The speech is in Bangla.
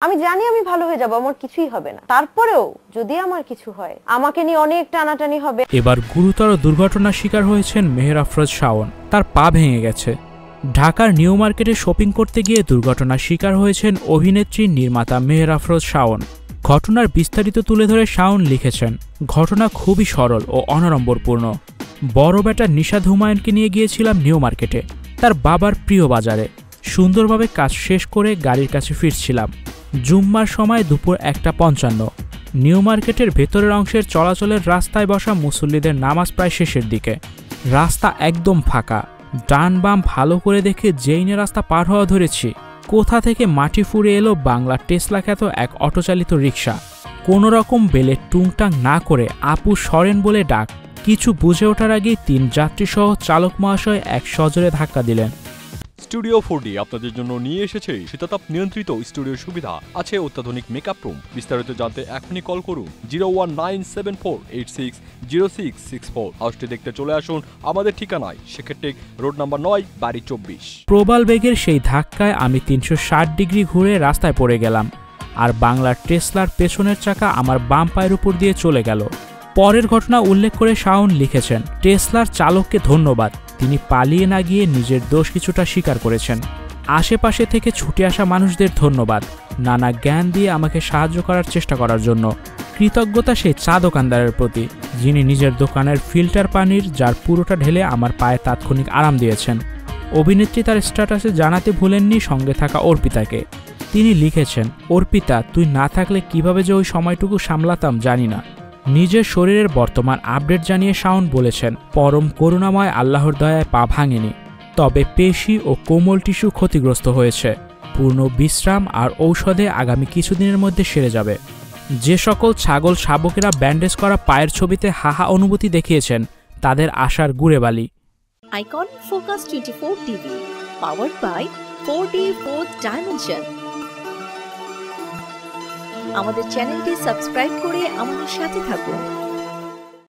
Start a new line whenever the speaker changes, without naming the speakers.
আমি জানি আমি ভালো হয়ে যাব, আমার কিছুই হবে না। তারপরেও যদি আমার কিছু হয় আমাকে নিয়ে অনেক টানাটানি হবে।
এবার গুরুতর দুর্ঘটনার শিকার হয়েছেন মেহের আফরোজ শাওন। তার পা ভেঙে গেছে। ঢাকার নিউ মার্কেটে শপিং করতে গিয়ে দুর্ঘটনার শিকার হয়েছেন অভিনেত্রী নির্মাতা মেহের আফরোজ শাওন। ঘটনার বিস্তারিত তুলে ধরে শাওন লিখেছেন, ঘটনা খুবই সরল ও অনাড়ম্বরপূর্ণ। বড় বেটা নিশাদ হুমায়ুনকে নিয়ে গিয়েছিলাম নিউ মার্কেটে, তার বাবার প্রিয় বাজারে। সুন্দরভাবে কাজ শেষ করে গাড়ির কাছে ফিরছিলাম। জুম্মার সময় দুপুর 1:55। নিউ মার্কেটের ভেতরের অংশের চলাচলের রাস্তায় বসা মুসল্লিদের নামাজ প্রায় শেষের দিকে। রাস্তা একদম ফাঁকা। ডান বাম ভালো করে দেখে যেই না রাস্তা পার হওয়া ধরেছি, কোথা থেকে মাটি ফুঁড়ে এলো বাংলা টেসলা খ্যাত এক অটোচালিত রিকশা। কোনো রকম বেলে টুংটাং না করে আপু সরেন বলে ডাক। কিছু বুঝে ওঠার আগেই 3 যাত্রীসহ চালক মহাশয় এক সজোরে ধাক্কা দিলেন।
স্টুডিও 4D আপনাদের জন্য নিয়ে এসেছে শীতাতাপ নিয়ন্ত্রিত স্টুডিও সুবিধা, আছে অত্যাধুনিক মেকআপ রুম। বিস্তারিত জানতে এখনই কল করুন 01974860664। হাউসটি দেখতে চলে আসুন আমাদের ঠিকানায়, সেক্ষেত্রে রোড নাম্বার 9, বাড়ি 24।
প্রবল বেগের সেই ধাক্কায় আমি 360 ডিগ্রি ঘুরে রাস্তায় পড়ে গেলাম, আর বাংলার টেসলার পেছনের চাকা আমার বাম পায়ের উপর দিয়ে চলে গেল। পরের ঘটনা উল্লেখ করে শাওন লিখেছেন, টেসলার চালককে ধন্যবাদ, তিনি পালিয়ে না গিয়ে নিজের দোষ কিছুটা স্বীকার করেছেন। আশেপাশে থেকে ছুটে আসা মানুষদের ধন্যবাদ, নানা জ্ঞান দিয়ে আমাকে সাহায্য করার চেষ্টা করার জন্য। কৃতজ্ঞতা সেই চা দোকানদারের প্রতি, যিনি নিজের দোকানের ফিল্টার পানির জার পুরোটা ঢেলে আমার পায়ে তাৎক্ষণিক আরাম দিয়েছেন। অভিনেত্রী তার স্ট্যাটাসে জানাতে ভুলেননি সঙ্গে থাকা অর্পিতাকে। তিনি লিখেছেন, অর্পিতা, তুই না থাকলে কিভাবে যে ওই সময়টুকু সামলাতাম জানি না। নিজের শরীরের বর্তমান আপডেট জানিয়ে শাওন বলেছেন, পরম করুণাময় আল্লাহর দয়ায় পা ভাঙেনি, তবে পেশি ও কোমল টিস্যু ক্ষতিগ্রস্ত হয়েছে। পূর্ণ বিশ্রাম আর ঔষধে আগামী কিছুদিনের মধ্যে সেরে যাবে। যে সকল ছাগল শাবকেরা ব্যান্ডেজ করা পায়ের ছবিতে হাহা অনুভূতি দেখিয়েছেন, তাদের আশার গুড়ে বালি।
Icon focus 24 TV, powered by 4D Fourth Dimension। আমাদের চ্যানেলটি সাবস্ক্রাইব করে আমাদের সাথে থাকুন।